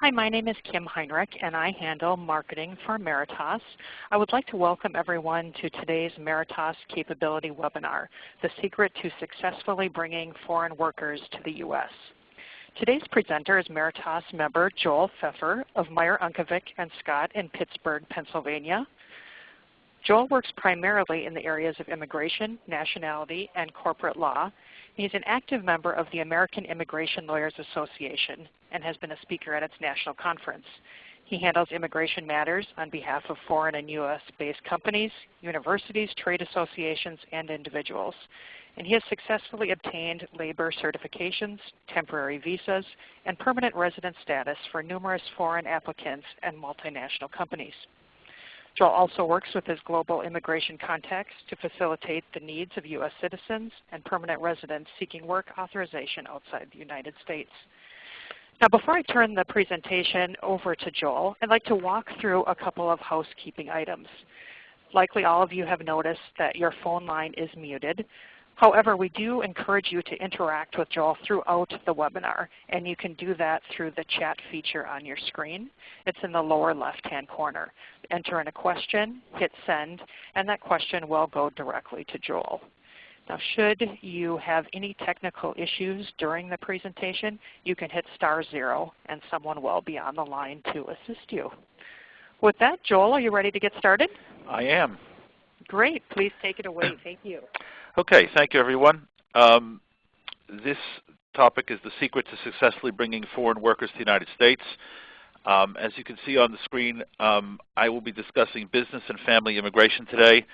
Hi, my name is Kim Heinrich, and I handle marketing for Meritas. I would like to welcome everyone to today's Meritas Capability Webinar, The Secret to Successfully Bringing Foreign Workers to the U.S. Today's presenter is Meritas member Joel Pfeffer of Meyer Unkovic and Scott in Pittsburgh, Pennsylvania. Joel works primarily in the areas of immigration, nationality, and corporate law. He's an active member of the American Immigration Lawyers Association and has been a speaker at its national conference. He handles immigration matters on behalf of foreign and U.S.-based companies, universities, trade associations, and individuals. And he has successfully obtained labor certifications, temporary visas, and permanent resident status for numerous foreign applicants and multinational companies. Joel also works with his global immigration contacts to facilitate the needs of U.S. citizens and permanent residents seeking work authorization outside the United States. Now, before I turn the presentation over to Joel, I'd like to walk through a couple of housekeeping items. Likely all of you have noticed that your phone line is muted. However, we do encourage you to interact with Joel throughout the webinar, and you can do that through the chat feature on your screen. It's in the lower left-hand corner. Enter in a question, hit send, and that question will go directly to Joel. Now, should you have any technical issues during the presentation, you can hit *0, and someone will be on the line to assist you. With that, Joel, are you ready to get started? I am. Great. Please take it away. Thank you. Okay, thank you, everyone. This topic is the secret to successfully bringing foreign workers to the United States. As you can see on the screen, I will be discussing business and family immigration today.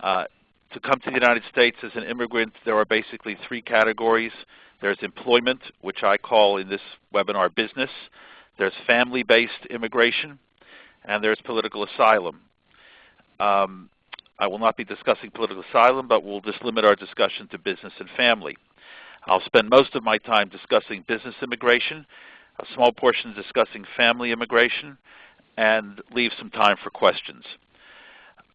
To come to the United States as an immigrant, there are basically three categories. There's employment, which I call in this webinar business. There's family-based immigration, and there's political asylum. I will not be discussing political asylum, but we'll just limit our discussion to business and family. I'll spend most of my time discussing business immigration, a small portion discussing family immigration, and leave some time for questions.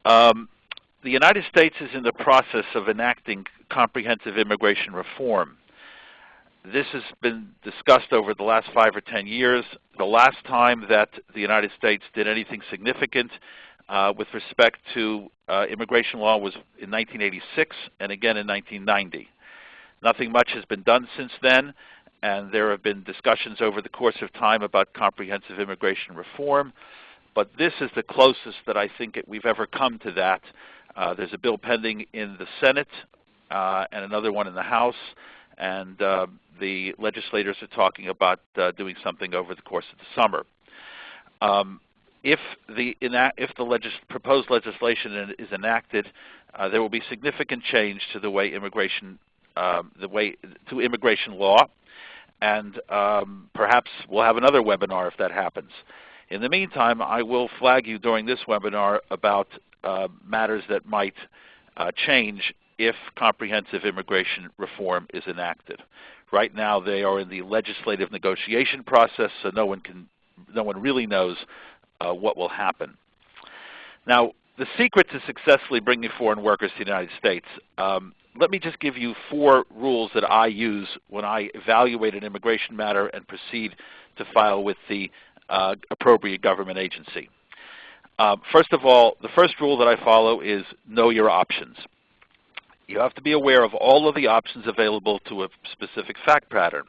The United States is in the process of enacting comprehensive immigration reform. This has been discussed over the last 5 or 10 years. The last time that the United States did anything significant with respect to immigration law was in 1986 and again in 1990. Nothing much has been done since then, and there have been discussions over the course of time about comprehensive immigration reform, but this is the closest that I think we've ever come to that. There's a bill pending in the Senate and another one in the House, and the legislators are talking about doing something over the course of the summer. If the proposed legislation is enacted, there will be significant change to the way immigration law, and perhaps we'll have another webinar if that happens. In the meantime, I will flag you during this webinar about matters that might change if comprehensive immigration reform is enacted. Right now, they are in the legislative negotiation process, so no one really knows what will happen. Now, the secret to successfully bringing foreign workers to the United States, let me just give you 4 rules that I use when I evaluate an immigration matter and proceed to file with the appropriate government agency. First of all, the first rule that I follow is know your options. You have to be aware of all of the options available to a specific fact pattern.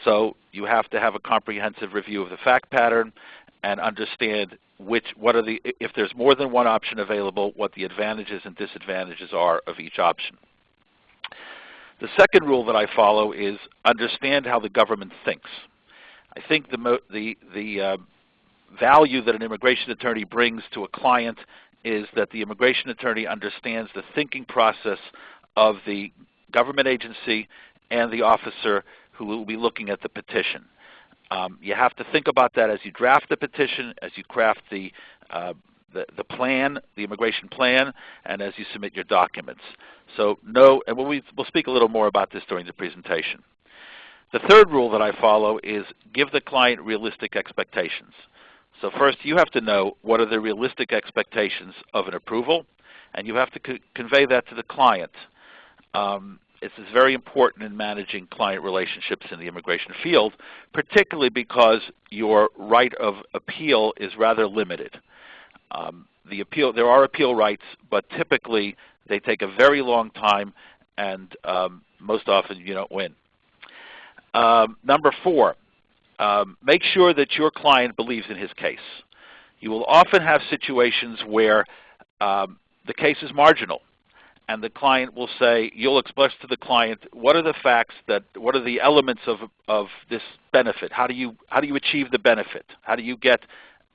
So you have to have a comprehensive review of the fact pattern and understand if there's more than one option available, what the advantages and disadvantages are of each option. The second rule that I follow is understand how the government thinks. I think the value that an immigration attorney brings to a client is that the immigration attorney understands the thinking process of the government agency and the officer who will be looking at the petition. You have to think about that as you draft the petition, as you craft the plan, the immigration plan, and as you submit your documents. So and we'll speak a little more about this during the presentation. The third rule that I follow is give the client realistic expectations. So first, you have to know what are the realistic expectations of an approval, and you have to convey that to the client. this is very important in managing client relationships in the immigration field, particularly because your right of appeal is rather limited. There are appeal rights, but typically they take a very long time, and most often you don't win. Number 4, make sure that your client believes in his case. You will often have situations where the case is marginal, and the client will say, you'll express to the client, what are the facts, what are the elements of this benefit? How do you achieve the benefit? How do you get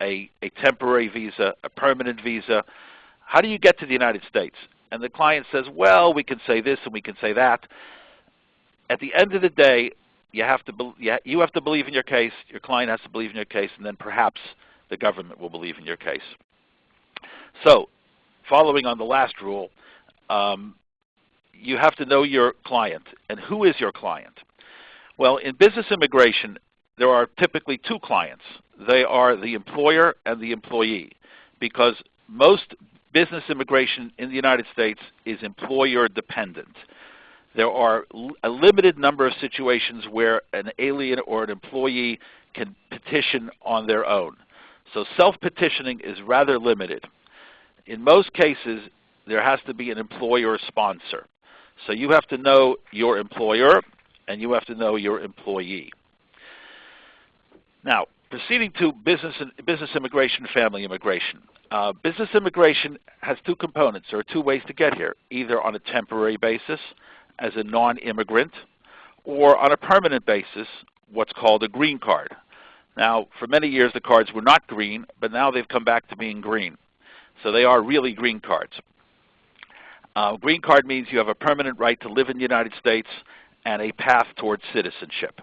a temporary visa, a permanent visa? How do you get to the United States? And the client says, well, we can say this and we can say that. At the end of the day, you have to believe in your case, your client has to believe in your case, and then perhaps the government will believe in your case. So, following on the last rule, you have to know your client. And who is your client? Well, in business immigration, there are typically 2 clients. They are the employer and the employee, because most business immigration in the United States is employer dependent. There are a limited number of situations where an alien or an employee can petition on their own. So self-petitioning is rather limited. In most cases, there has to be an employer sponsor. So you have to know your employer and you have to know your employee. Now, proceeding to business immigration, family immigration. Business immigration has 2 components. There are 2 ways to get here, either on a temporary basis as a non-immigrant, or on a permanent basis, what's called a green card. Now, for many years the cards were not green, but now they've come back to being green. So they are really green cards. Green card means you have a permanent right to live in the United States and a path towards citizenship.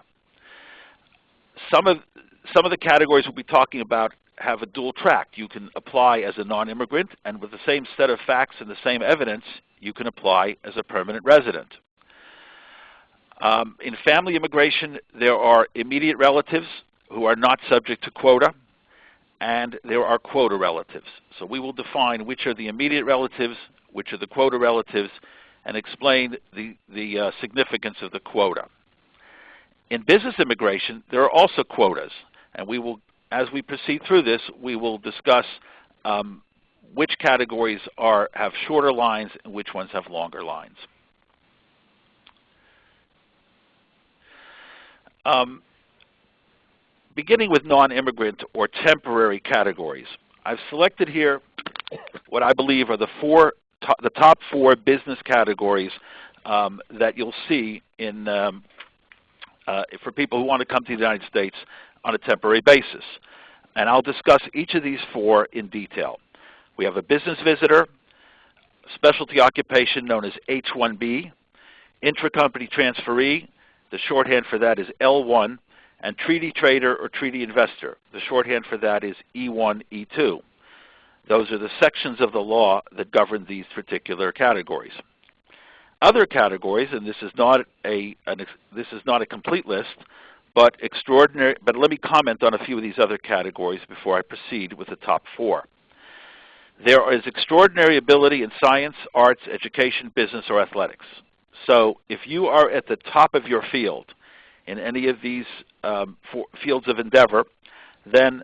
Some of the categories we'll be talking about have a dual track. You can apply as a non-immigrant, and with the same set of facts and the same evidence, you can apply as a permanent resident. In family immigration, there are immediate relatives who are not subject to quota, and there are quota relatives. So we will define which are the immediate relatives, which are the quota relatives, and explain the significance of the quota. In business immigration, there are also quotas, and we will, as we proceed through this, we will discuss which categories have shorter lines and which ones have longer lines. Beginning with non-immigrant or temporary categories, I've selected here what I believe are the top 4 business categories that you'll see for people who want to come to the United States on a temporary basis. And I'll discuss each of these 4 in detail. We have a business visitor, specialty occupation known as H1B, intracompany transferee, the shorthand for that is L1, and treaty trader or treaty investor. The shorthand for that is E1, E2. Those are the sections of the law that govern these particular categories. Other categories, and this is not a complete list, but let me comment on a few of these other categories before I proceed with the top 4. There is extraordinary ability in science, arts, education, business, or athletics. So if you are at the top of your field in any of these fields of endeavor, then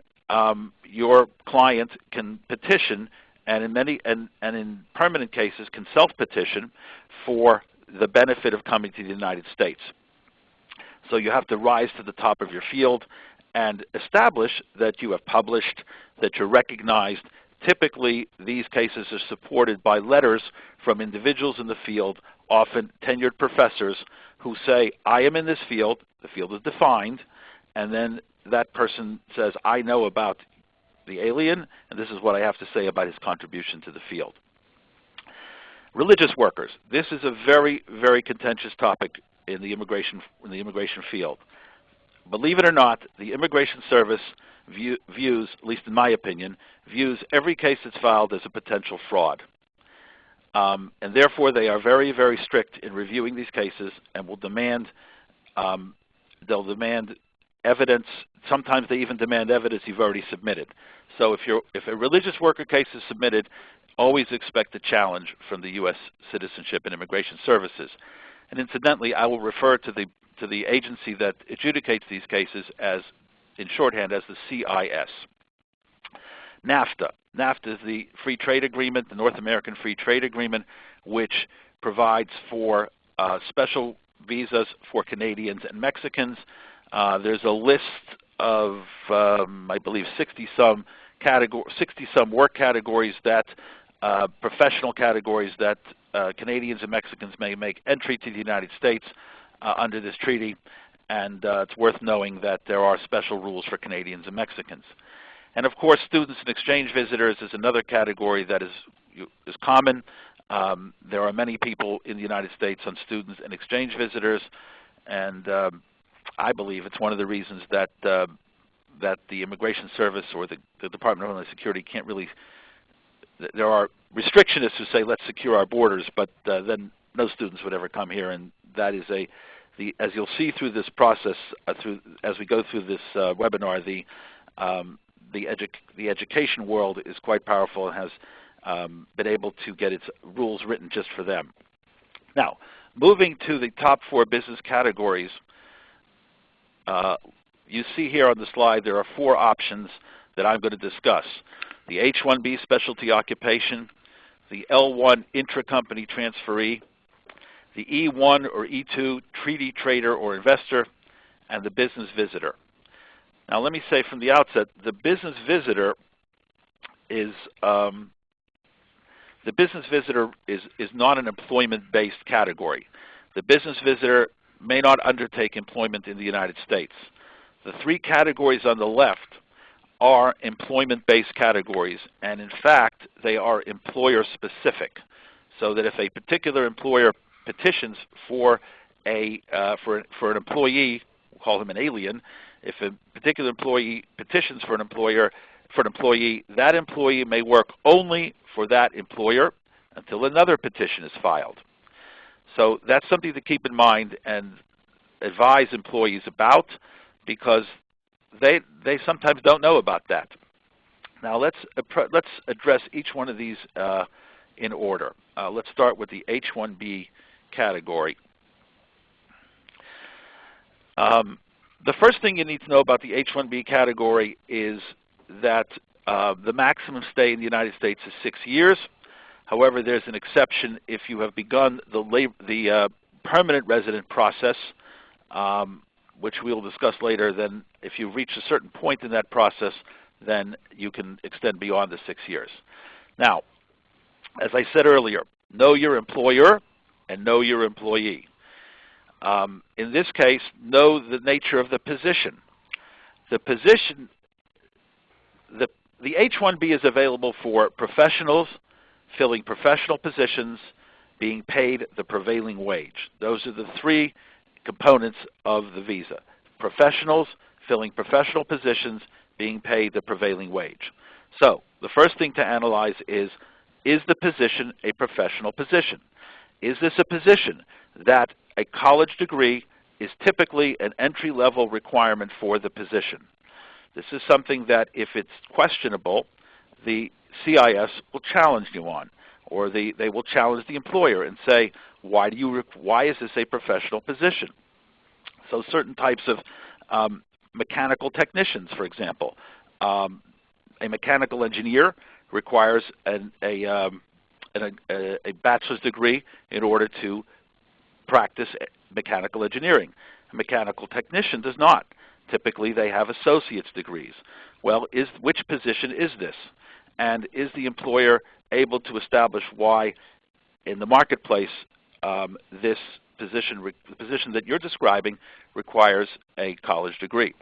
your client can petition, and in permanent cases can self-petition for the benefit of coming to the United States. So you have to rise to the top of your field and establish that you have published, that you're recognized. Typically, these cases are supported by letters from individuals in the field, often tenured professors, who say, I am in this field, the field is defined, and then that person says, I know about the alien, and this is what I have to say about his contribution to the field. Religious workers. This is a very, very contentious topic in the immigration field. Believe it or not, the Immigration Service views, at least in my opinion, views every case that's filed as a potential fraud. And therefore, they are very, very strict in reviewing these cases and will demand, they'll demand evidence. Sometimes they even demand evidence you've already submitted. So if a religious worker case is submitted, always expect a challenge from the U.S. Citizenship and Immigration Services. And incidentally, I will refer to the agency that adjudicates these cases as, in shorthand, as the CIS. NAFTA. NAFTA is the free trade agreement, the North American Free Trade Agreement, which provides for special visas for Canadians and Mexicans. There's a list of, I believe, 60-some work categories that, professional categories that Canadians and Mexicans may make entry to the United States under this treaty, and it's worth knowing that there are special rules for Canadians and Mexicans. And of course, students and exchange visitors is another category that is common. There are many people in the United States on students and exchange visitors, and I believe it's one of the reasons that the Immigration Service or the Department of Homeland Security can't really. There are restrictionists who say let's secure our borders, but then no students would ever come here, and that is as you'll see through this process, as we go through this webinar, the education world is quite powerful and has been able to get its rules written just for them. Now, moving to the top 4 business categories, you see here on the slide there are 4 options that I'm going to discuss. The H1B specialty occupation, the L1 intra-company transferee, the E1 or E2 treaty trader or investor, and the business visitor. Now let me say from the outset, the business visitor is not an employment-based category. The business visitor may not undertake employment in the United States. The 3 categories on the left are employment-based categories, and in fact, they are employer-specific, so that if a particular employer petitions for an employee, we'll call him an alien. If a particular employee petitions for an employee, that employee may work only for that employer until another petition is filed. So that's something to keep in mind and advise employees about, because they sometimes don't know about that. Now let's address each one of these in order. Let's start with the H1B category. The first thing you need to know about the H1B category is that the maximum stay in the United States is 6 years. However, there's an exception if you have begun the permanent resident process, which we will discuss later. Then if you reach a certain point in that process, then you can extend beyond the 6 years. Now, as I said earlier, know your employer and know your employee. In this case, know the nature of the position. The H1B is available for professionals filling professional positions being paid the prevailing wage. Those are the 3 components of the visa. Professionals filling professional positions being paid the prevailing wage. So the first thing to analyze is the position a professional position? Is this a position that a college degree is typically an entry-level requirement for the position? This is something that if it's questionable, the CIS will challenge you on, or they will challenge the employer and say, why is this a professional position? So certain types of mechanical technicians, for example. A mechanical engineer requires a bachelor's degree in order to practice mechanical engineering. A mechanical technician does not. Typically, they have associate's degrees. Well, which position is this? And is the employer able to establish why, in the marketplace, the position that you're describing requires a college degree?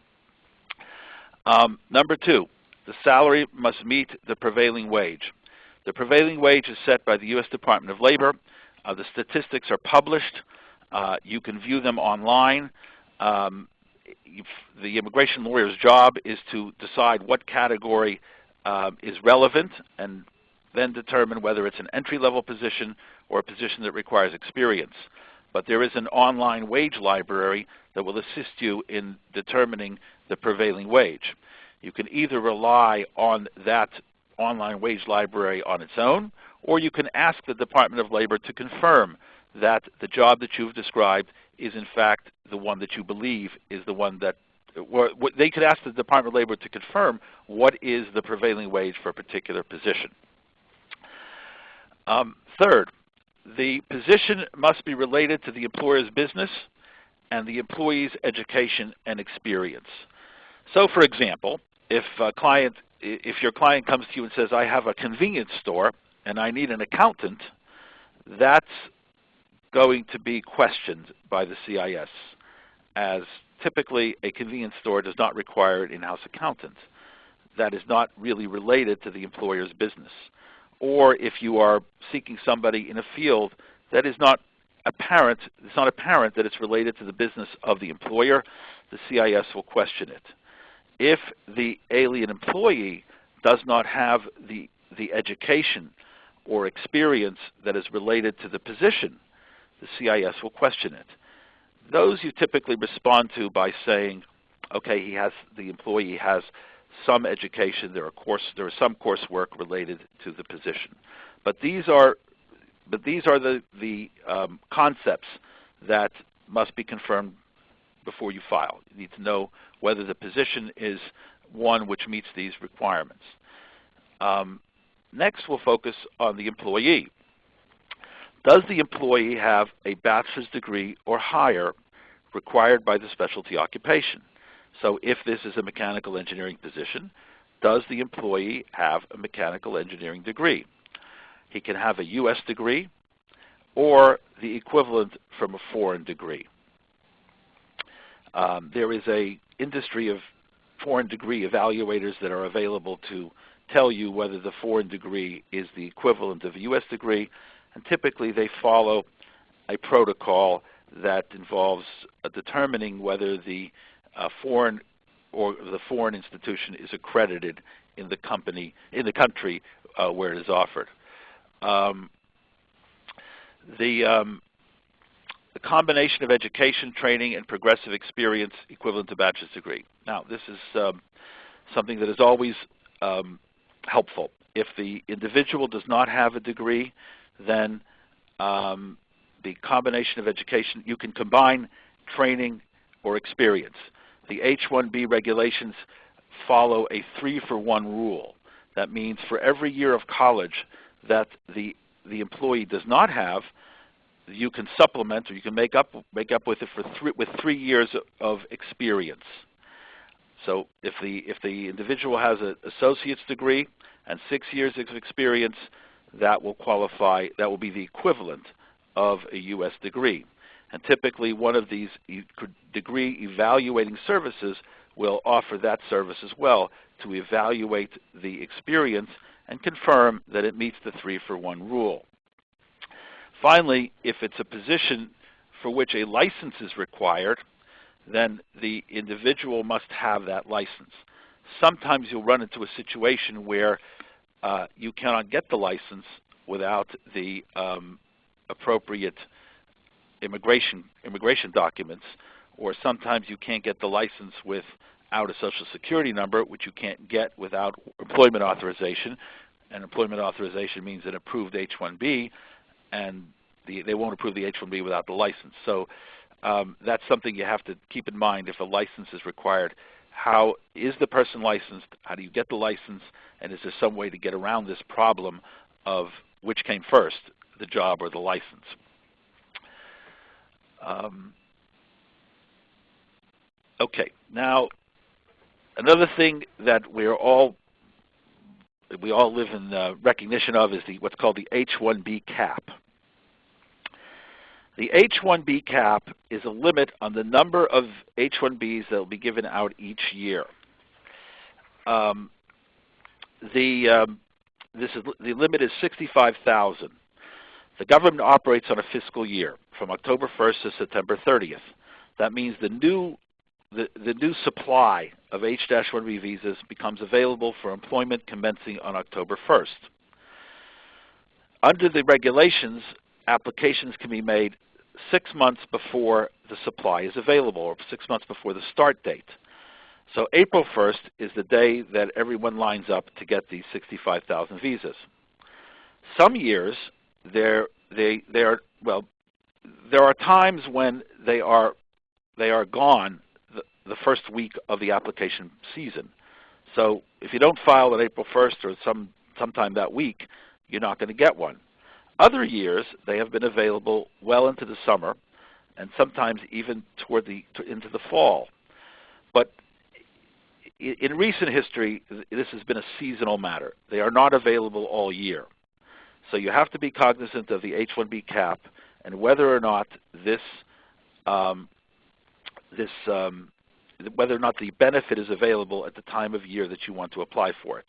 Number 2, the salary must meet the prevailing wage. The prevailing wage is set by the U.S. Department of Labor. The statistics are published. You can view them online. The immigration lawyer's job is to decide what category is relevant and then determine whether it's an entry-level position or a position that requires experience. But there is an online wage library that will assist you in determining the prevailing wage. You can either rely on that online wage library on its own, or you can ask the Department of Labor to confirm that the job that you've described is in fact the one that you believe is the one that, or they could ask the Department of Labor to confirm what is the prevailing wage for a particular position. Third, the position must be related to the employer's business and the employee's education and experience. So for example, if your client comes to you and says, I have a convenience store and I need an accountant, that's going to be questioned by the CIS, as typically a convenience store does not require an in-house accountant. That is not really related to the employer's business. Or if you are seeking somebody in a field that is not apparent, it's not apparent that it's related to the business of the employer, the CIS will question it. If the alien employee does not have the education or experience that is related to the position, the CIS will question it. Those you typically respond to by saying, okay, the employee has some education, there is some coursework related to the position. But these are the concepts that must be confirmed before you file. You need to know whether the position is one which meets these requirements. Next, we'll focus on the employee. Does the employee have a bachelor's degree or higher required by the specialty occupation? So if this is a mechanical engineering position, does the employee have a mechanical engineering degree? He can have a U.S. degree or the equivalent from a foreign degree. There is an industry of foreign degree evaluators that are available to tell you whether the foreign degree is the equivalent of a U.S. degree, and typically they follow a protocol that involves determining whether the foreign institution is accredited in the country where it is offered. The combination of education, training, and progressive experience equivalent to bachelor's degree. Now, this is something that is always helpful. If the individual does not have a degree, then the combination of education, you can combine training or experience. The H1B regulations follow a 3-for-1 rule. That means for every year of college that the employee does not have, you can supplement or you can make up with it with 3 years of experience. So if the individual has an associate's degree and 6 years of experience, that will qualify. That will be the equivalent of a U.S. degree. And typically, one of these degree evaluating services will offer that service as well to evaluate the experience and confirm that it meets the 3-for-1 rule. Finally, if it's a position for which a license is required, then the individual must have that license. Sometimes you'll run into a situation where you cannot get the license without the appropriate immigration documents, or sometimes you can't get the license without a Social Security number, which you can't get without employment authorization. And employment authorization means an approved H1B, and they won't approve the H1B without the license. So that's something you have to keep in mind if a license is required. How is the person licensed? How do you get the license? And is there some way to get around this problem of which came first, the job or the license? Okay, now another thing that we all live in recognition of is what's called the H1B Cap. The H1B Cap is a limit on the number of H1Bs that will be given out each year. The limit is 65,000. The government operates on a fiscal year from October 1st to September 30th. That means the new supply of H-1B visas becomes available for employment commencing on October 1st. Under the regulations, applications can be made 6 months before the supply is available, or 6 months before the start date. So April 1st is the day that everyone lines up to get these 65,000 visas. Some years, there are times when they are gone the first week of the application season. So if you don't file on April 1st or sometime that week, you're not going to get one. Other years, they have been available well into the summer and sometimes even into the fall. But in recent history, this has been a seasonal matter. They are not available all year. So you have to be cognizant of the H1B cap and whether or not whether or not the benefit is available at the time of year that you want to apply for it.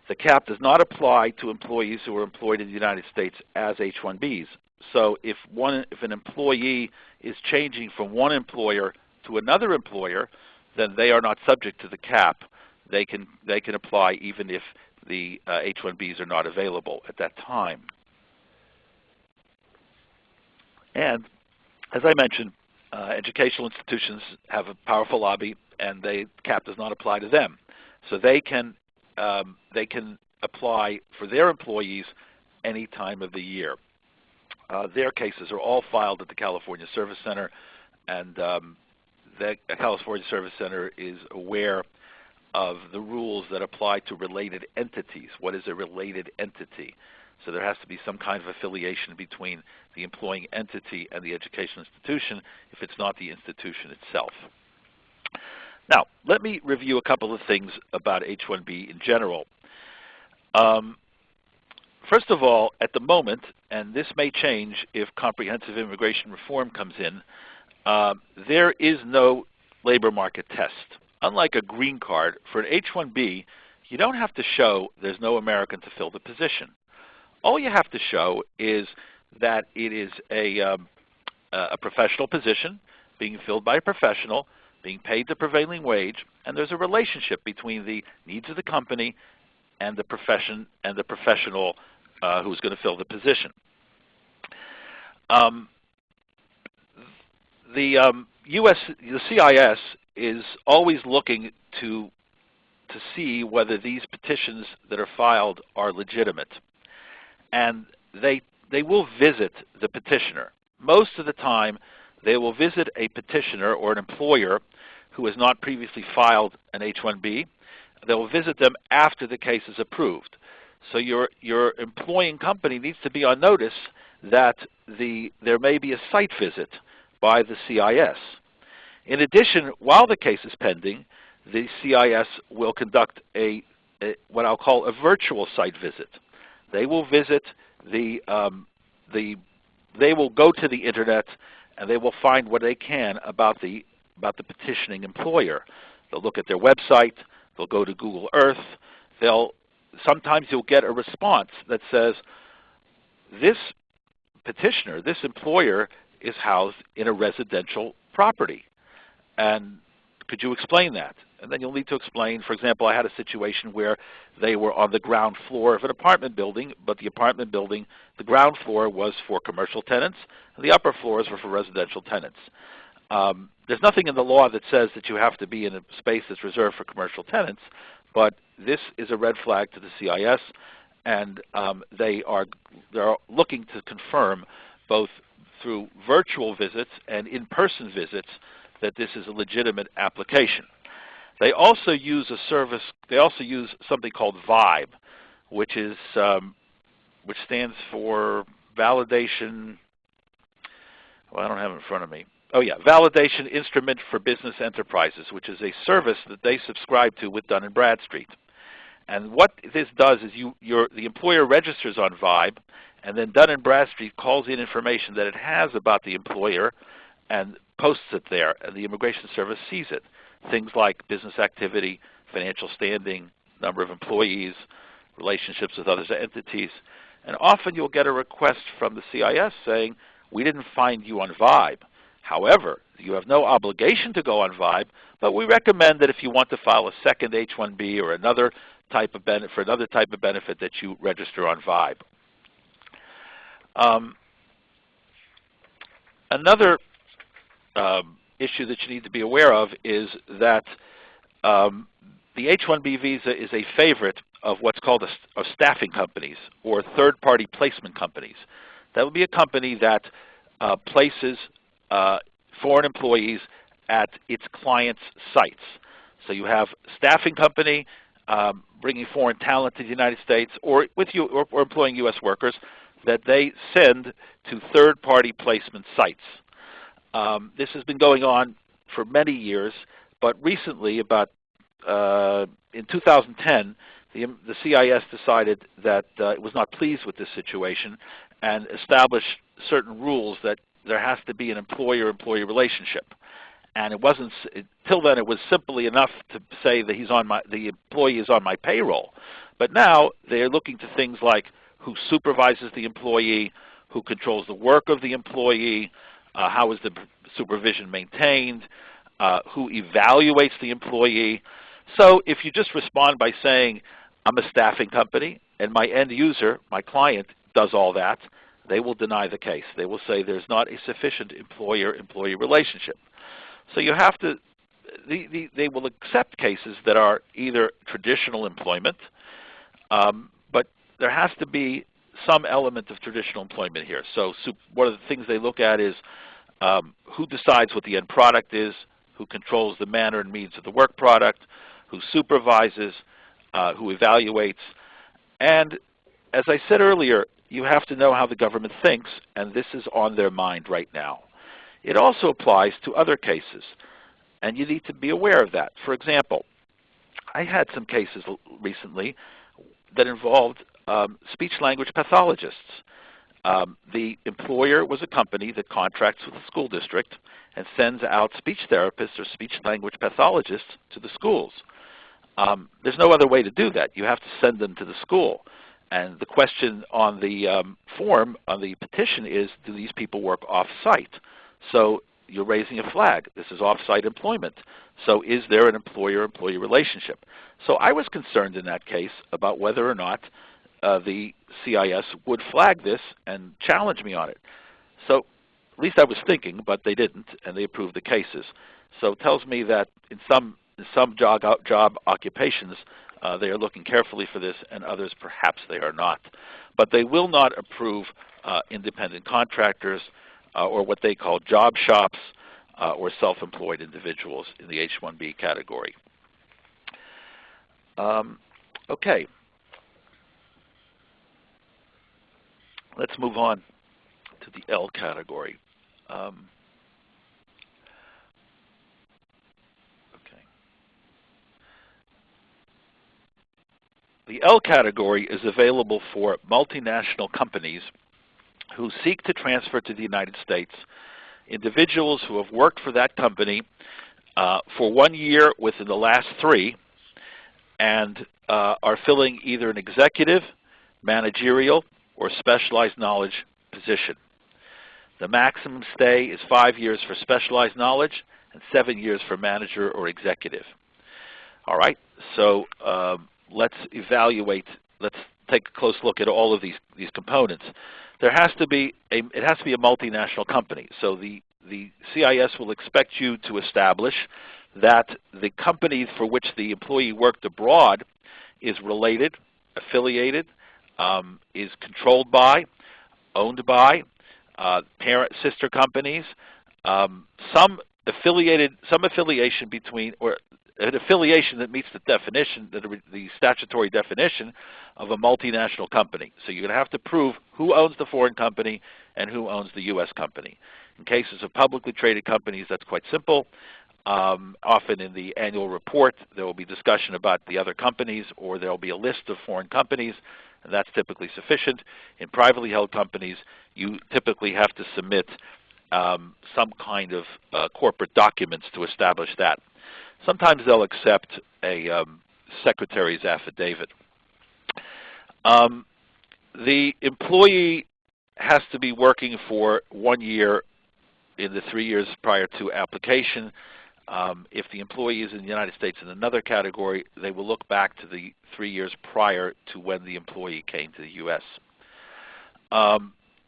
The cap does not apply to employees who are employed in the United States as H1Bs. So if an employee is changing from one employer to another employer, then they are not subject to the cap. They can apply even if the H1Bs are not available at that time. And as I mentioned, educational institutions have a powerful lobby, and the cap does not apply to them. So they can apply for their employees any time of the year. Their cases are all filed at the California Service Center, and the California Service Center is aware of the rules that apply to related entities. What is a related entity? So there has to be some kind of affiliation between the employing entity and the educational institution if it's not the institution itself. Now, let me review a couple of things about H1B in general. First of all, at the moment, and this may change if comprehensive immigration reform comes in, there is no labor market test. Unlike a green card, for an H1B, you don't have to show there's no American to fill the position. All you have to show is that it is a professional position being filled by a professional, being paid the prevailing wage, and there's a relationship between the needs of the company and the profession and the professional who's going to fill the position. The CIS is always looking to see whether these petitions that are filed are legitimate. And they will visit the petitioner. Most of the time, they will visit a petitioner or an employer who has not previously filed an H1B. They will visit them after the case is approved. So your employing company needs to be on notice that there may be a site visit by the CIS. In addition, while the case is pending, the CIS will conduct what I'll call a virtual site visit. They will visit they will go to the internet and they will find what they can about the petitioning employer. They'll look at their website. They'll go to Google Earth. Sometimes you'll get a response that says, this petitioner, this employer is housed in a residential property. And could you explain that? And then you'll need to explain, for example, I had a situation where they were on the ground floor of an apartment building, but the apartment building, the ground floor was for commercial tenants, and the upper floors were for residential tenants. There's nothing in the law that says that you have to be in a space that's reserved for commercial tenants, but this is a red flag to the CIS, and they're looking to confirm both through virtual visits and in-person visits that this is a legitimate application. They also use a service. They also use something called VIBE, which stands for Validation. Well, I don't have it in front of me. Oh yeah, Validation Instrument for Business Enterprises, which is a service that they subscribe to with Dun & Bradstreet. And what this does is the employer registers on VIBE, and then Dun & Bradstreet calls in information that it has about the employer and posts it there, and the Immigration Service sees it. Things like business activity, financial standing, number of employees, relationships with other entities. And often you'll get a request from the CIS saying, we didn't find you on VIBE. However, you have no obligation to go on VIBE, but we recommend that if you want to file a second H1B or another type of benefit, for another type of benefit, that you register on VIBE. Another issue that you need to be aware of is that the H1B visa is a favorite of what's called staffing companies or third-party placement companies. That would be a company that places foreign employees at its clients' sites. So you have staffing company bringing foreign talent to the United States, or or employing U.S. workers that they send to third-party placement sites. This has been going on for many years, but recently, about in 2010, the CIS decided that it was not pleased with this situation and established certain rules that there has to be an employer-employee relationship. And it wasn't, till then it was simply enough to say that the employee is on my payroll. But now they're looking to things like who supervises the employee, who controls the work of the employee, how is the supervision maintained, who evaluates the employee. So if you just respond by saying, I'm a staffing company and my end user, my client, does all that, they will deny the case. They will say there's not a sufficient employer-employee relationship. So you have to, they will accept cases that are either traditional employment, but there has to be some element of traditional employment here. So one of the things they look at is who decides what the end product is, who controls the manner and means of the work product, who supervises, who evaluates. And as I said earlier, you have to know how the government thinks, and this is on their mind right now. It also applies to other cases, and you need to be aware of that. For example, I had some cases recently that involved speech-language pathologists. The employer was a company that contracts with the school district and sends out speech therapists or speech-language pathologists to the schools. There's no other way to do that. You have to send them to the school. And the question on the form, on the petition is, do these people work off-site? So you're raising a flag. This is off-site employment. So is there an employer-employee relationship? So I was concerned in that case about whether or not the CIS would flag this and challenge me on it. So at least I was thinking, but they didn't, and they approved the cases. So it tells me that in some job occupations, they are looking carefully for this, and others perhaps they are not. But they will not approve independent contractors or what they call job shops or self-employed individuals in the H1B category. Okay. Let's move on to the L category. The L category is available for multinational companies who seek to transfer to the United States individuals who have worked for that company for 1 year within the last 3 and are filling either an executive, managerial, or specialized knowledge position. The maximum stay is 5 years for specialized knowledge and 7 years for manager or executive. All right, so let's evaluate. Let's take a close look at all of these components. It has to be a multinational company. So the CIS will expect you to establish that the company for which the employee worked abroad is related, affiliated, is controlled by, owned by, parent sister companies, some affiliation between, or an affiliation that meets the definition, the statutory definition of a multinational company. So you're going to have to prove who owns the foreign company and who owns the U.S. company. In cases of publicly traded companies, that's quite simple. Often in the annual report, there will be discussion about the other companies, or there will be a list of foreign companies, and that's typically sufficient. In privately held companies, you typically have to submit some kind of corporate documents to establish that. Sometimes they'll accept a secretary's affidavit. The employee has to be working for 1 year in the 3 years prior to application. If the employee is in the United States in another category, they will look back to the 3 years prior to when the employee came to the U.S.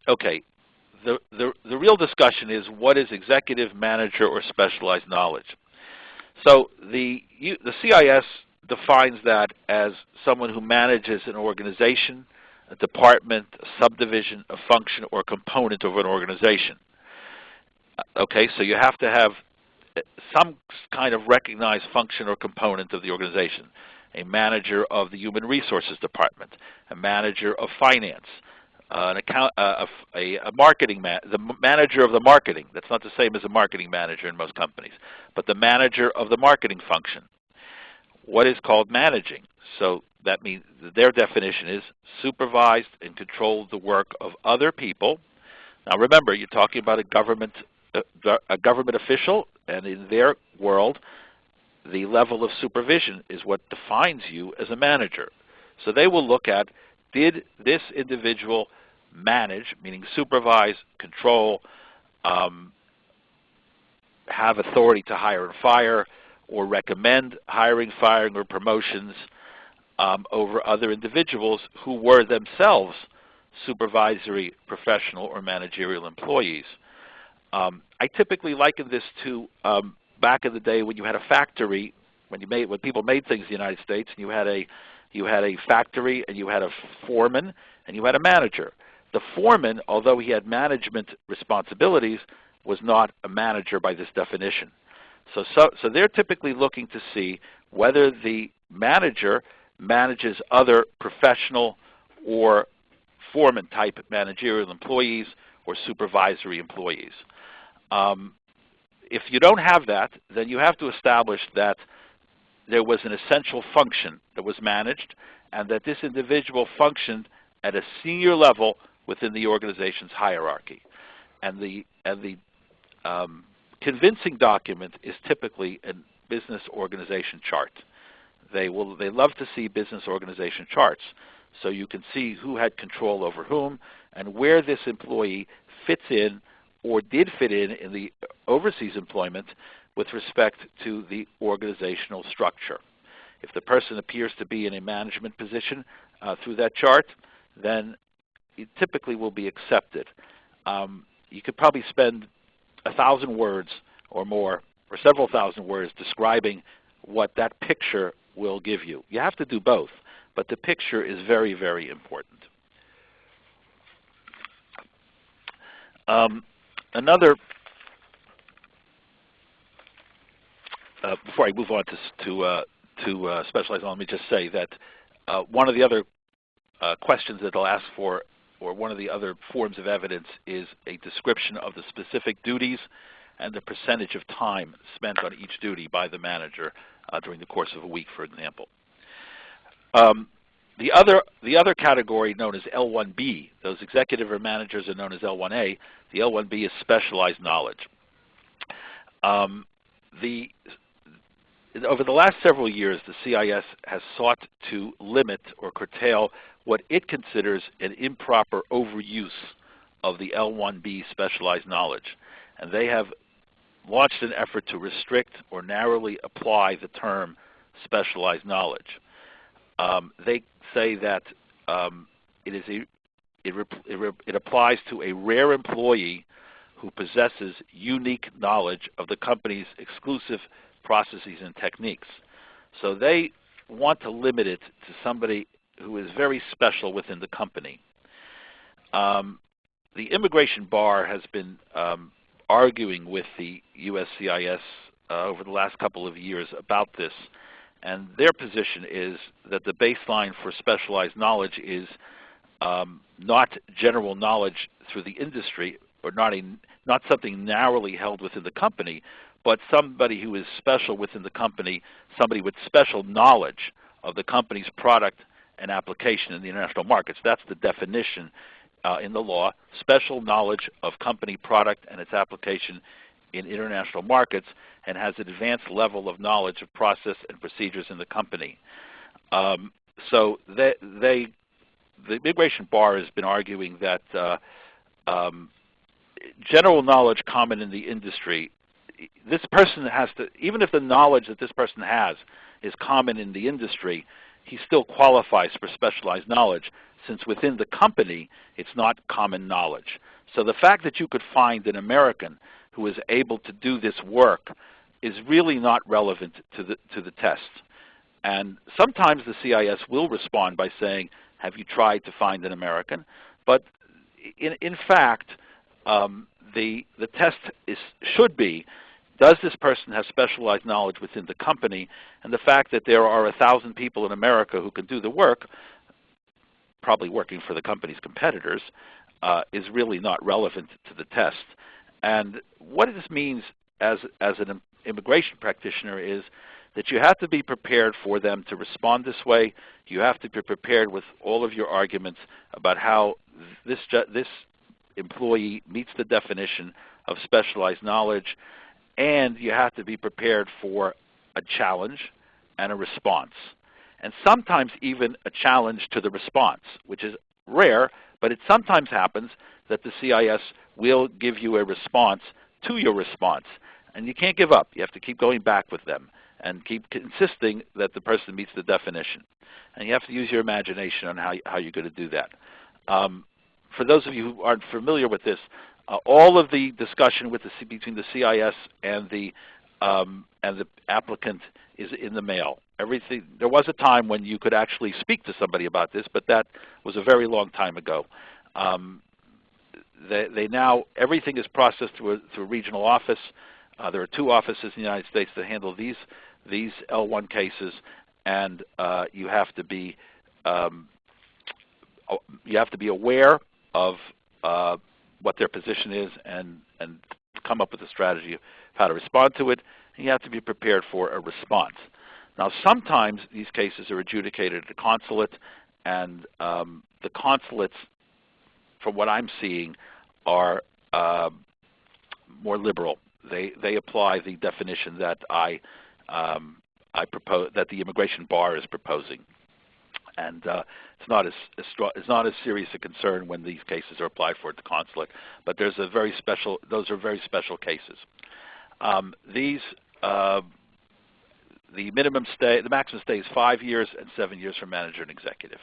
Okay, the real discussion is what is executive, manager, or specialized knowledge. So the CIS defines that as someone who manages an organization, a department, a subdivision, a function, or component of an organization. Okay, so you have to have some kind of recognized function or component of the organization. A manager of the human resources department, a manager of finance, an account, a marketing the manager of the marketing. That's not the same as a marketing manager in most companies, but the manager of the marketing function. What is called managing? So that means their definition is supervised and controlled the work of other people. Now remember, you're talking about a government official, and in their world, the level of supervision is what defines you as a manager. So they will look at, did this individual manage, meaning supervise, control, have authority to hire and fire, or recommend hiring, firing, or promotions over other individuals who were themselves supervisory, professional, or managerial employees. I typically liken this to back in the day when you had a factory, when people made things in the United States, and you had a factory, and you had a foreman, and you had a manager. The foreman, although he had management responsibilities, was not a manager by this definition. So they're typically looking to see whether the manager manages other professional or foreman-type managerial employees or supervisory employees. If you don't have that, then you have to establish that there was an essential function that was managed and that this individual functioned at a senior level within the organization's hierarchy. And the convincing document is typically a business organization chart. They love to see business organization charts, so you can see who had control over whom and where this employee fits in or did fit in the overseas employment with respect to the organizational structure. If the person appears to be in a management position through that chart, then it typically will be accepted. You could probably spend 1,000 words or more, or several thousand words, describing what that picture will give you. You have to do both, but the picture is very, very important. Before I move on to specialized, let me just say that one of the other questions that they'll ask for, or one of the other forms of evidence, is a description of the specific duties and the percentage of time spent on each duty by the manager during the course of a week, for example. The other category, known as L1B, those executive or managers are known as L1A. The L1B is specialized knowledge. Over the last several years, the CIS has sought to limit or curtail what it considers an improper overuse of the L1B specialized knowledge. And they have launched an effort to restrict or narrowly apply the term specialized knowledge. They say that it applies to a rare employee who possesses unique knowledge of the company's exclusive processes and techniques. So they want to limit it to somebody who is very special within the company. The immigration bar has been arguing with the USCIS over the last couple of years about this, and their position is that the baseline for specialized knowledge is not general knowledge through the industry, or not something narrowly held within the company, but somebody who is special within the company, somebody with special knowledge of the company's product and application in the international markets. That's the definition in the law: special knowledge of company product and its application in international markets, and has an advanced level of knowledge of process and procedures in the company. So the immigration bar has been arguing that general knowledge common in the industry, this person has to, even if the knowledge that this person has is common in the industry, he still qualifies for specialized knowledge, since within the company it's not common knowledge. So the fact that you could find an American who is able to do this work is really not relevant to the test. And sometimes the CIS will respond by saying, have you tried to find an American? But in fact, the test should be, does this person have specialized knowledge within the company? And the fact that there are 1,000 people in America who can do the work, probably working for the company's competitors, is really not relevant to the test. And what this means as an immigration practitioner is that you have to be prepared for them to respond this way. You have to be prepared with all of your arguments about how this employee meets the definition of specialized knowledge, and you have to be prepared for a challenge and a response. And sometimes even a challenge to the response, which is rare, but it sometimes happens that the CIS will give you a response to your response. And you can't give up. You have to keep going back with them and keep insisting that the person meets the definition. And you have to use your imagination on how you're going to do that. For those of you who aren't familiar with this, all of the discussion between the CIS and the applicant is in the mail. Everything. There was a time when you could actually speak to somebody about this, but that was a very long time ago. They now, everything is processed through a regional office. There are 2 offices in the United States that handle these L1 cases, and you have to be aware of what their position is and come up with a strategy of how to respond to it. And you have to be prepared for a response. Now, sometimes these cases are adjudicated at the consulate, and the consulates, from what I'm seeing, are more liberal. They apply the definition that I propose, that the immigration bar is proposing, and it's not as serious a concern when these cases are applied for at the consulate. But those are very special cases. The minimum stay, the maximum stay is 5 years and 7 years for manager and executive.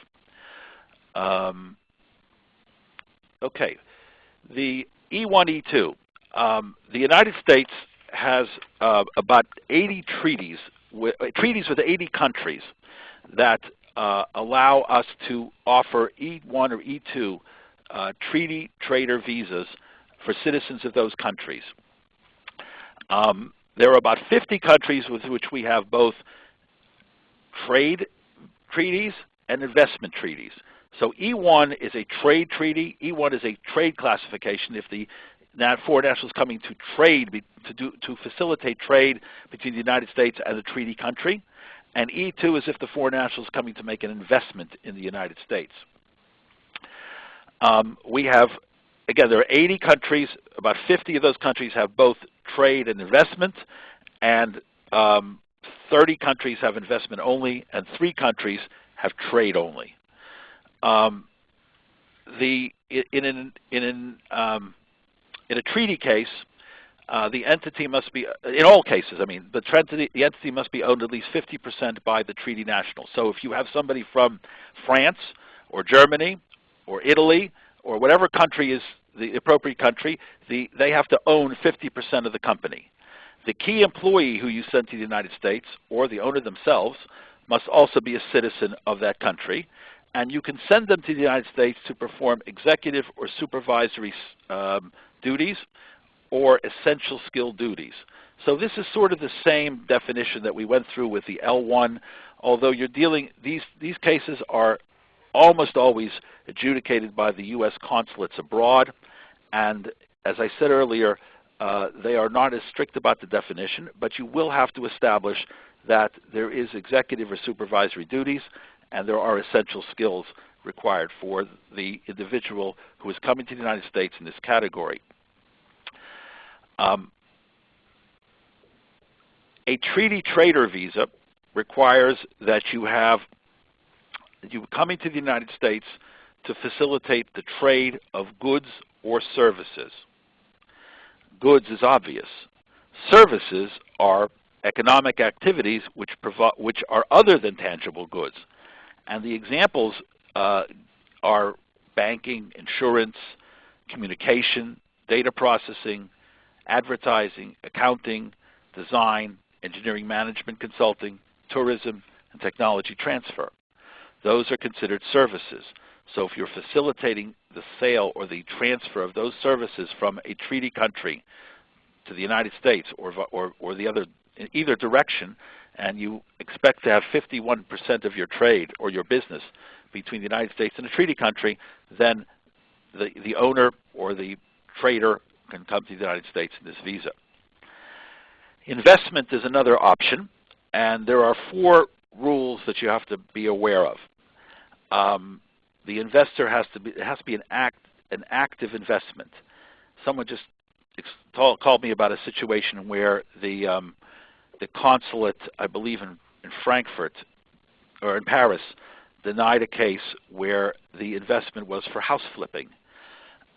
Okay, the E1, E2. The United States has about 80 treaties with 80 countries that allow us to offer E1 or E2 treaty trader visas for citizens of those countries. There are about 50 countries with which we have both trade treaties and investment treaties. So E1 is a trade treaty. E1 is a trade classification. If the foreign nationals coming to trade, to facilitate trade between the United States and the treaty country. And E2 is if the foreign nationals coming to make an investment in the United States. We have, again, there are 80 countries. About 50 of those countries have both trade and investment, and 30 countries have investment only, and 3 countries have trade only. In a treaty case, the entity must be, in all cases, I mean, the entity must be owned at least 50% by the treaty national. So if you have somebody from France or Germany or Italy or whatever country is the appropriate country, they have to own 50% of the company. The key employee who you send to the United States, or the owner themselves, must also be a citizen of that country. And you can send them to the United States to perform executive or supervisory duties or essential skill duties. So this is sort of the same definition that we went through with the L1, although you're dealing, these cases are almost always adjudicated by the U.S. consulates abroad, and as I said earlier, they are not as strict about the definition, but you will have to establish that there is executive or supervisory duties, and there are essential skills required for the individual who is coming to the United States in this category. A treaty trader visa requires that you coming to the United States to facilitate the trade of goods or services. Goods is obvious. Services are economic activities which are other than tangible goods. And the examples are banking, insurance, communication, data processing, advertising, accounting, design, engineering management consulting, tourism, and technology transfer. Those are considered services. So if you're facilitating the sale or the transfer of those services from a treaty country to the United States or the other, in either direction, and you expect to have 51% of your trade or your business between the United States and a treaty country, then the owner or the trader can come to the United States in this visa. Investment is another option, and there are 4 rules that you have to be aware of. The investor has to be an active investment. Someone just called me about a situation where the consulate, I believe in Frankfurt or in Paris, denied a case where the investment was for house flipping,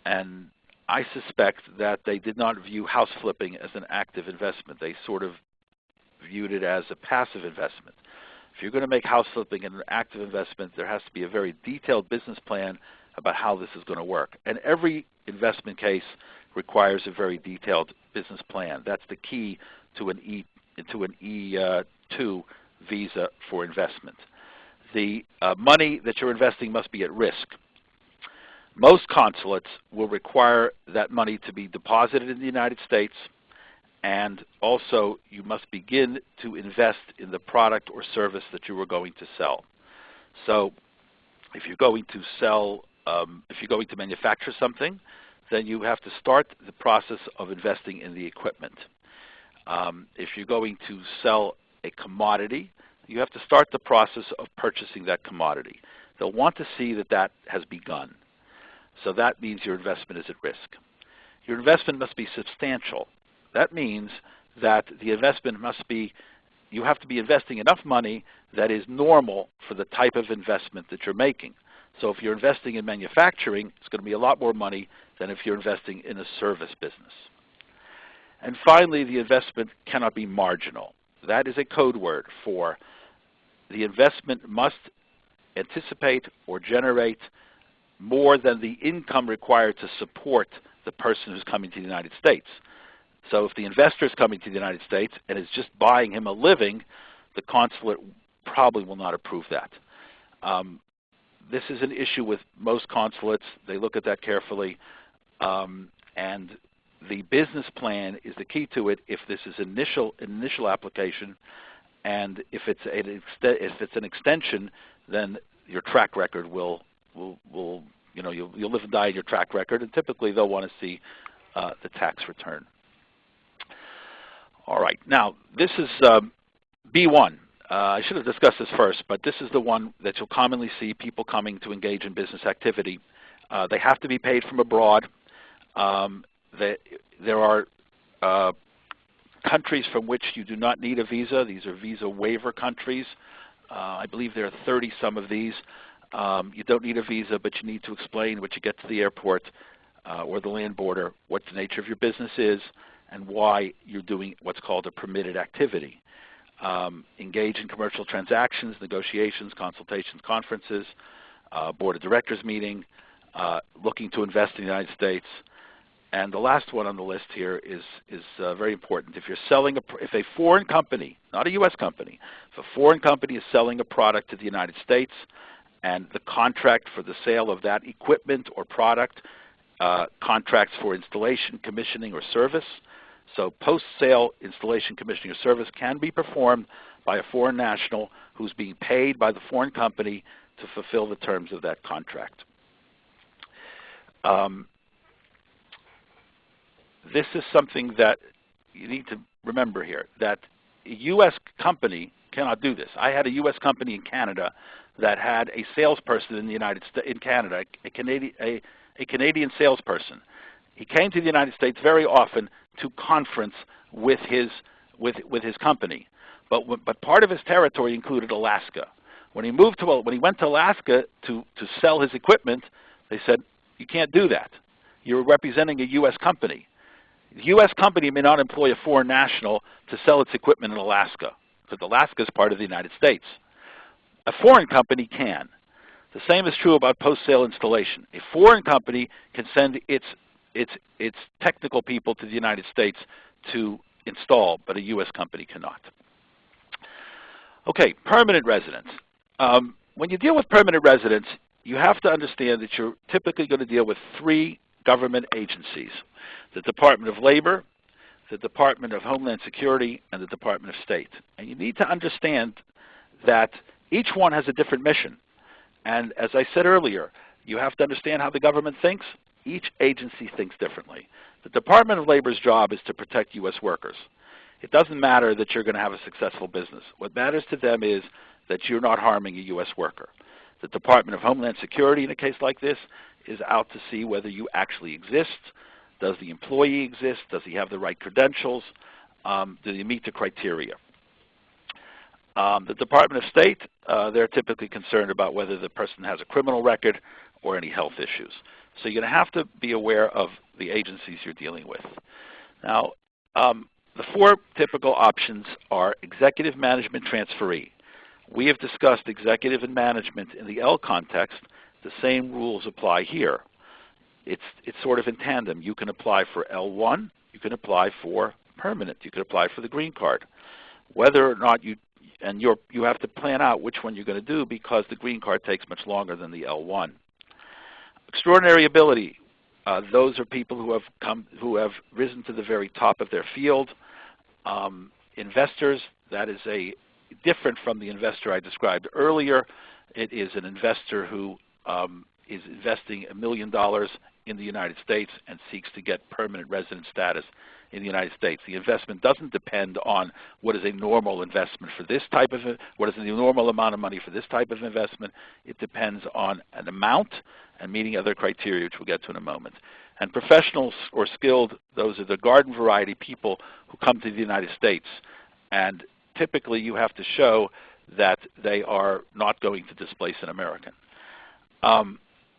and I suspect that they did not view house flipping as an active investment. They sort of viewed it as a passive investment. If you're going to make house flipping an active investment, there has to be a very detailed business plan about how this is going to work. And every investment case requires a very detailed business plan. That's the key to an E2 visa for investment. The money that you're investing must be at risk. Most consulates will require that money to be deposited in the United States, and also you must begin to invest in the product or service that you are going to sell. So if you're going to sell, if you're going to manufacture something, then you have to start the process of investing in the equipment. If you're going to sell a commodity, you have to start the process of purchasing that commodity. They'll want to see that that has begun. So that means your investment is at risk. Your investment must be substantial. That means that the investment must be, you have to be investing enough money that is normal for the type of investment that you're making. So if you're investing in manufacturing, it's going to be a lot more money than if you're investing in a service business. And finally, the investment cannot be marginal. That is a code word for the investment must anticipate or generate more than the income required to support the person who's coming to the United States. So if the investor is coming to the United States and is just buying him a living, the consulate probably will not approve that. This is an issue with most consulates. They look at that carefully. And the business plan is the key to it if this is initial application, and if it's an extension, then your track record will you'll live and die in your track record, and typically they'll want to see the tax return. All right, now this is B1. I should have discussed this first, but this is the one that you'll commonly see people coming to engage in business activity. They have to be paid from abroad. There are countries from which you do not need a visa. These are visa waiver countries. I believe there are 30-some of these. You don't need a visa, but you need to explain when you get to the airport or the land border what the nature of your business is and why you're doing what's called a permitted activity. Engage in commercial transactions, negotiations, consultations, conferences, board of directors meeting, looking to invest in the United States. And the last one on the list here is very important. If you're selling, if a foreign company, not a U.S. company, if a foreign company is selling a product to the United States and the contract for the sale of that equipment or product, contracts for installation, commissioning, or service. So post-sale installation, commissioning, or service can be performed by a foreign national who's being paid by the foreign company to fulfill the terms of that contract. This is something that you need to remember here, that a U.S. company cannot do this. I had a U.S. company in Canada that had a salesperson in the United States, in Canada, a Canadian salesperson. He came to the United States very often to conference with his company, but part of his territory included Alaska. When he went to Alaska to sell his equipment, they said, "You can't do that. You're representing a U.S. company. The U.S. company may not employ a foreign national to sell its equipment in Alaska, because Alaska is part of the United States. A foreign company can." The same is true about post-sale installation. A foreign company can send its technical people to the United States to install, but a U.S. company cannot. Okay, permanent residence. When you deal with permanent residents, you have to understand that you're typically going to deal with three government agencies: the Department of Labor, the Department of Homeland Security, and the Department of State. And you need to understand that each one has a different mission. And as I said earlier, you have to understand how the government thinks. Each agency thinks differently. The Department of Labor's job is to protect U.S. workers. It doesn't matter that you're going to have a successful business. What matters to them is that you're not harming a U.S. worker. The Department of Homeland Security, in a case like this, is out to see whether you actually exist. Does the employee exist? Does he have the right credentials? Do you meet the criteria? The Department of State, they're typically concerned about whether the person has a criminal record or any health issues. So you're going to have to be aware of the agencies you're dealing with. Now, the four typical options are executive management transferee. We have discussed executive and management in the L context. The same rules apply here. It's sort of in tandem. You can apply for L1. You can apply for permanent. You can apply for the green card. Whether or not you have to plan out which one you're going to do, because the green card takes much longer than the L1. Extraordinary ability. Those are people who have risen to the very top of their field. Investors, that is different from the investor I described earlier. It is an investor who is investing $1 million in the United States and seeks to get permanent resident status in the United States. The investment doesn't depend on what is a normal investment for this type of, what is the normal amount of money for this type of investment. It depends on an amount and meeting other criteria, which we'll get to in a moment. And professionals or skilled, those are the garden variety people who come to the United States. And typically you have to show that they are not going to displace an American.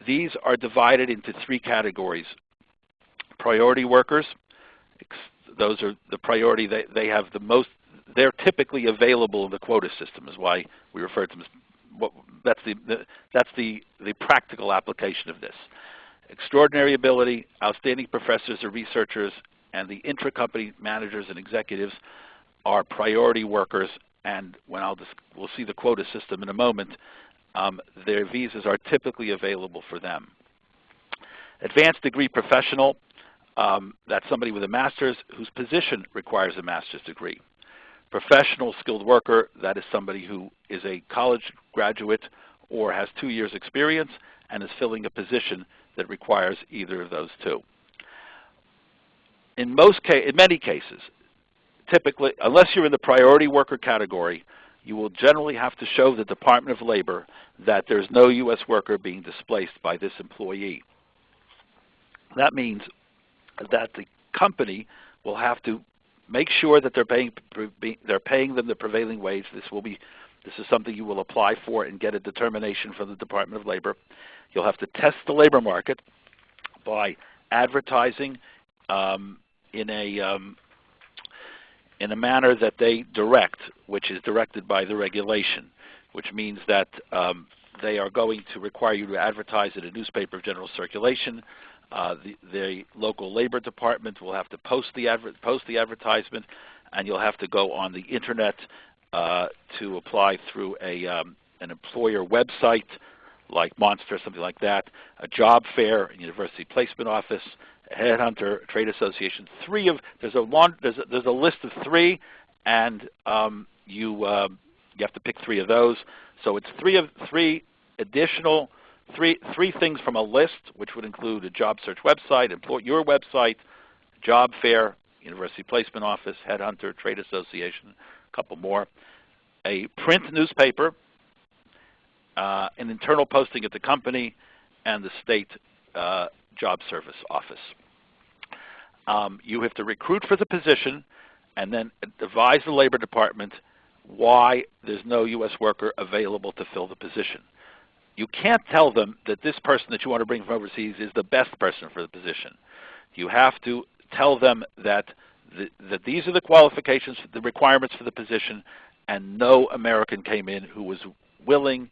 These are divided into three categories. Priority workers, those are the priority, they have the most, they're typically available in the quota system, is why we refer to them as, that's the practical application of this. Extraordinary ability, outstanding professors or researchers, and the intra-company managers and executives are priority workers, and we'll see the quota system in a moment, their visas are typically available for them. Advanced degree professional, that's somebody with a master's whose position requires a master's degree. Professional skilled worker, that is somebody who is a college graduate or has 2 years experience and is filling a position that requires either of those two. In many cases, typically, unless you're in the priority worker category, you will generally have to show the Department of Labor that there's no U.S. worker being displaced by this employee. That means that the company will have to make sure that they're paying them the prevailing wage. This is something you will apply for and get a determination from the Department of Labor. You'll have to test the labor market by advertising in a manner that they direct, which is directed by the regulation, which means that they are going to require you to advertise in a newspaper of general circulation. The local labor department will have to post the advertisement, and you'll have to go on the internet to apply through an employer website like Monster, something like that, a job fair, a university placement office, a headhunter, a trade association. There's a list of 3, and you have to pick 3 of those. So it's three things from a list, which would include a job search website, your website, job fair, university placement office, headhunter, trade association, a couple more, a print newspaper, an internal posting at the company, and the state job service office. You have to recruit for the position and then advise the Labor Department why there's no U.S. worker available to fill the position. You can't tell them that this person that you want to bring from overseas is the best person for the position. You have to tell them that these are the qualifications, the requirements for the position, and no American came in who was willing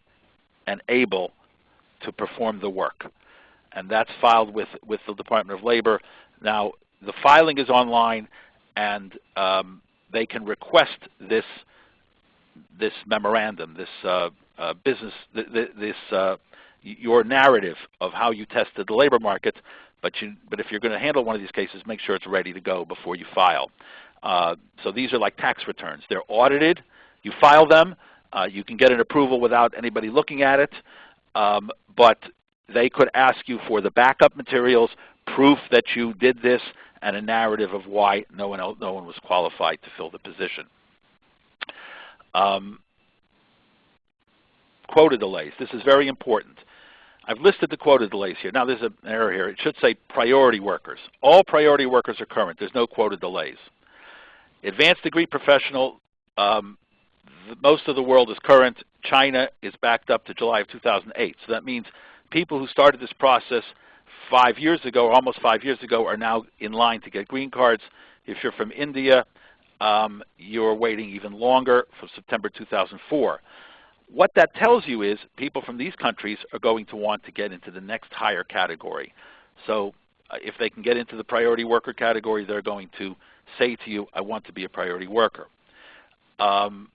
and able to perform the work. And that's filed with the Department of Labor. Now, the filing is online, and they can request this memorandum, this your narrative of how you tested the labor market, but if you're going to handle one of these cases, make sure it's ready to go before you file. So these are like tax returns. They're audited. You file them. You can get an approval without anybody looking at it, but they could ask you for the backup materials, proof that you did this, and a narrative of why no one was qualified to fill the position. Quota delays. This is very important. I've listed the quota delays here. Now there's an error here. It should say priority workers. All priority workers are current. There's no quota delays. Advanced degree professional, most of the world is current. China is backed up to July of 2008. So that means people who started this process 5 years ago, or almost 5 years ago, are now in line to get green cards. If you're from India, you're waiting even longer, from September 2004. What that tells you is people from these countries are going to want to get into the next higher category. So if they can get into the priority worker category, they're going to say to you, I want to be a priority worker. The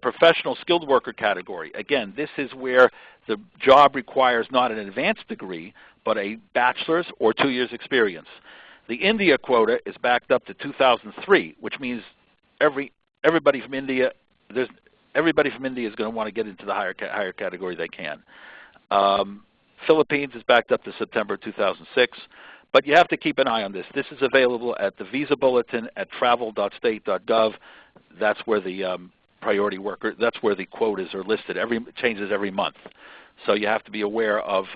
professional skilled worker category, again, this is where the job requires not an advanced degree, but a bachelor's or 2 years experience. The India quota is backed up to 2003, which means everybody from India is going to want to get into the higher category they can. Philippines is backed up to September 2006. But you have to keep an eye on this. This is available at the Visa Bulletin at travel.state.gov. That's where the priority worker, that's where the quotas are listed. It changes every month. So you have to be aware of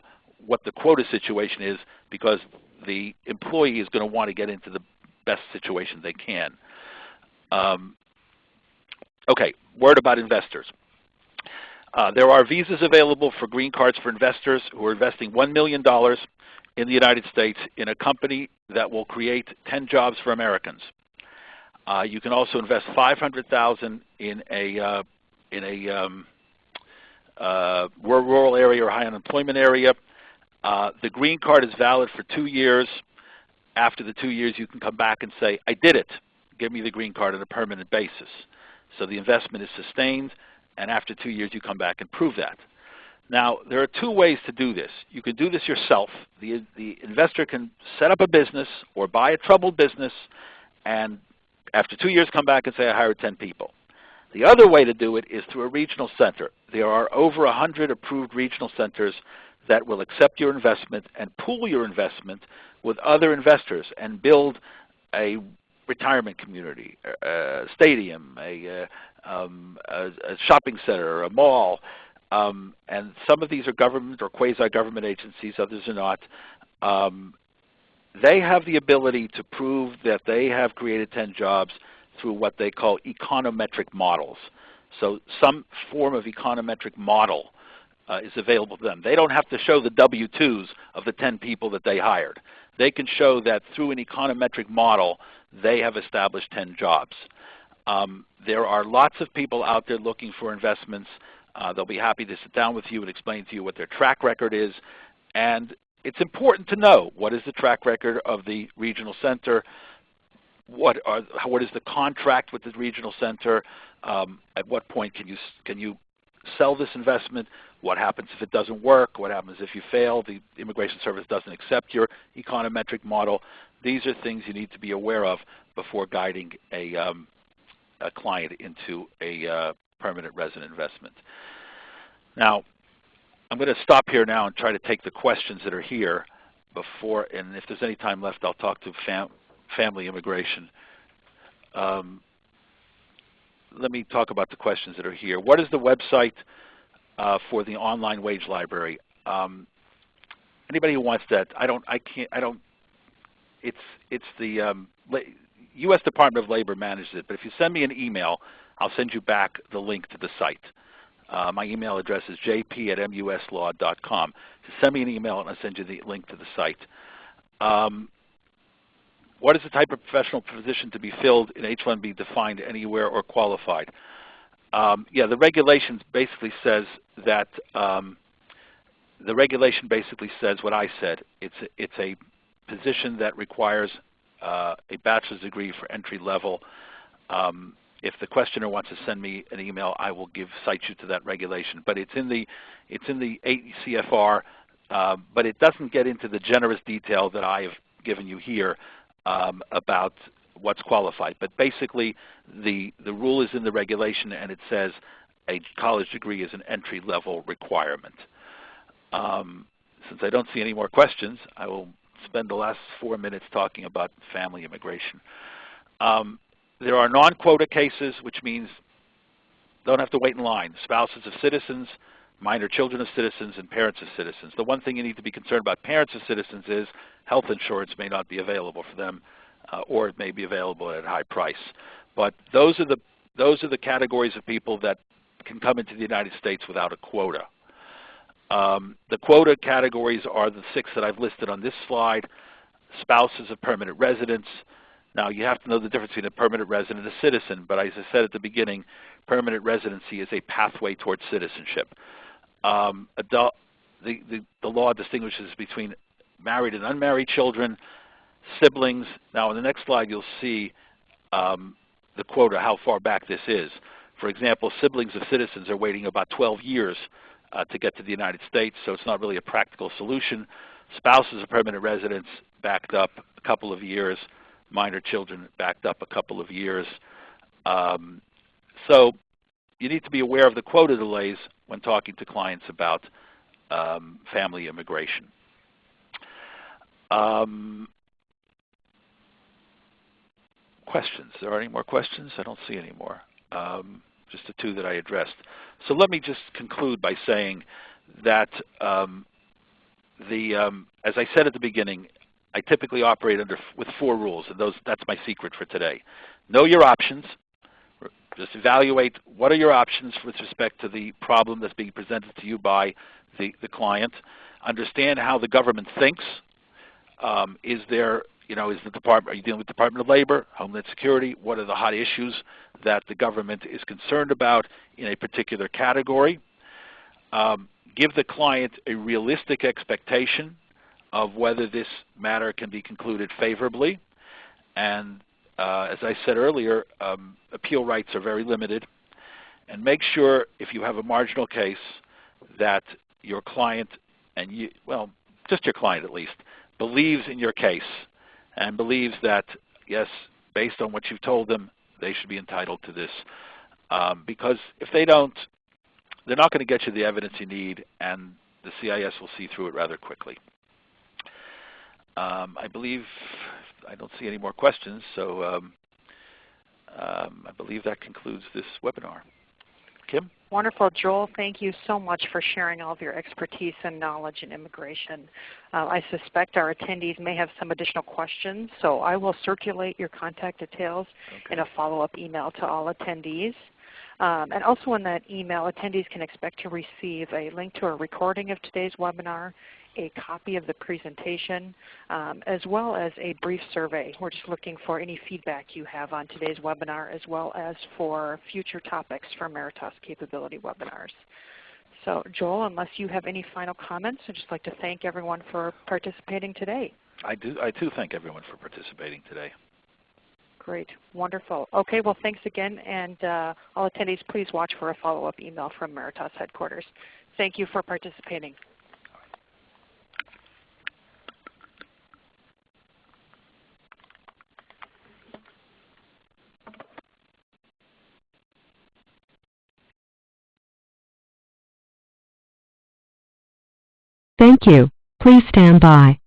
what the quota situation is, because the employee is going to want to get into the best situation they can. Okay, word about investors. There are visas available for green cards for investors who are investing $1 million in the United States in a company that will create 10 jobs for Americans. You can also invest $500,000 in a rural area or high unemployment area. The green card is valid for 2 years. After the 2 years, you can come back and say, I did it. Give me the green card on a permanent basis. So the investment is sustained, and after 2 years, you come back and prove that. Now, there are 2 ways to do this. You can do this yourself. The investor can set up a business or buy a troubled business, and after 2 years come back and say, I hired 10 people. The other way to do it is through a regional center. There are over 100 approved regional centers that will accept your investment and pool your investment with other investors and build a retirement community, a stadium, a shopping center, a mall. And some of these are government or quasi-government agencies, others are not. They have the ability to prove that they have created 10 jobs through what they call econometric models. So some form of econometric model is available to them. They don't have to show the W-2s of the 10 people that they hired. They can show that through an econometric model, they have established 10 jobs. There are lots of people out there looking for investments. They'll be happy to sit down with you and explain to you what their track record is. And it's important to know what is the track record of the regional center, what is the contract with the regional center, at what point can you sell this investment, what happens if it doesn't work, what happens if you fail, the Immigration Service doesn't accept your econometric model. These are things you need to be aware of before guiding a client into a permanent resident investment. Now, I'm going to stop here now and try to take the questions that are here before, and if there's any time left, I'll talk to family immigration. Let me talk about the questions that are here. What is the website for the online wage library? Anybody who wants that, it's the U.S. Department of Labor manages it, but if you send me an email, I'll send you back the link to the site. My email address is jp@muslaw.com. So send me an email and I'll send you the link to the site. What is the type of professional position to be filled in H1B defined anywhere or qualified? Yeah, the regulation basically says that the regulation basically says what I said. It's a position that requires a bachelor's degree for entry level. If the questioner wants to send me an email, I will cite you to that regulation. But it's in the 8 CFR, but it doesn't get into the generous detail that I have given you here about what's qualified. But basically, the rule is in the regulation, and it says a college degree is an entry-level requirement. Since I don't see any more questions, I will spend the last 4 minutes talking about family immigration. There are non-quota cases, which means don't have to wait in line. Spouses of citizens, minor children of citizens, and parents of citizens. The one thing you need to be concerned about parents of citizens is health insurance may not be available for them, or it may be available at a high price. But those are the categories of people that can come into the United States without a quota. The quota categories are the 6 that I've listed on this slide. Spouses of permanent residents. Now, you have to know the difference between a permanent resident and a citizen, but as I said at the beginning, permanent residency is a pathway towards citizenship. The law distinguishes between married and unmarried children, siblings. Now, on the next slide, you'll see the quota, how far back this is. For example, siblings of citizens are waiting about 12 years to get to the United States, so it's not really a practical solution. Spouses of permanent residents backed up a couple of years. Minor children backed up a couple of years. So you need to be aware of the quota delays when talking to clients about family immigration. Questions? Are there any more questions? I don't see any more. Just the 2 that I addressed. So let me just conclude by saying that as I said at the beginning, I typically operate with 4 rules, and that's my secret for today. Know your options. Just evaluate what are your options with respect to the problem that's being presented to you by the client. Understand how the government thinks. Is the department? Are you dealing with Department of Labor, Homeland Security? What are the hot issues that the government is concerned about in a particular category? Give the client a realistic expectation of whether this matter can be concluded favorably. And as I said earlier, appeal rights are very limited. And make sure, if you have a marginal case, that your client, and you, well, just your client at least, believes in your case and believes that, yes, based on what you've told them, they should be entitled to this. Because if they don't, they're not going to get you the evidence you need, and the CIS will see through it rather quickly. I believe I don't see any more questions, so I believe that concludes this webinar. Kim? Wonderful. Joel, thank you so much for sharing all of your expertise and knowledge in immigration. I suspect our attendees may have some additional questions, so I will circulate your contact details in a follow-up email to all attendees. And also in that email, attendees can expect to receive a link to a recording of today's webinar, a copy of the presentation, as well as a brief survey. We're just looking for any feedback you have on today's webinar, as well as for future topics for Meritas capability webinars. So Joel, unless you have any final comments, I'd just like to thank everyone for participating today. I too thank everyone for participating today. Great. Wonderful. Okay, well, thanks again, and all attendees, please watch for a follow-up email from Meritas headquarters. Thank you for participating. Thank you. Please stand by.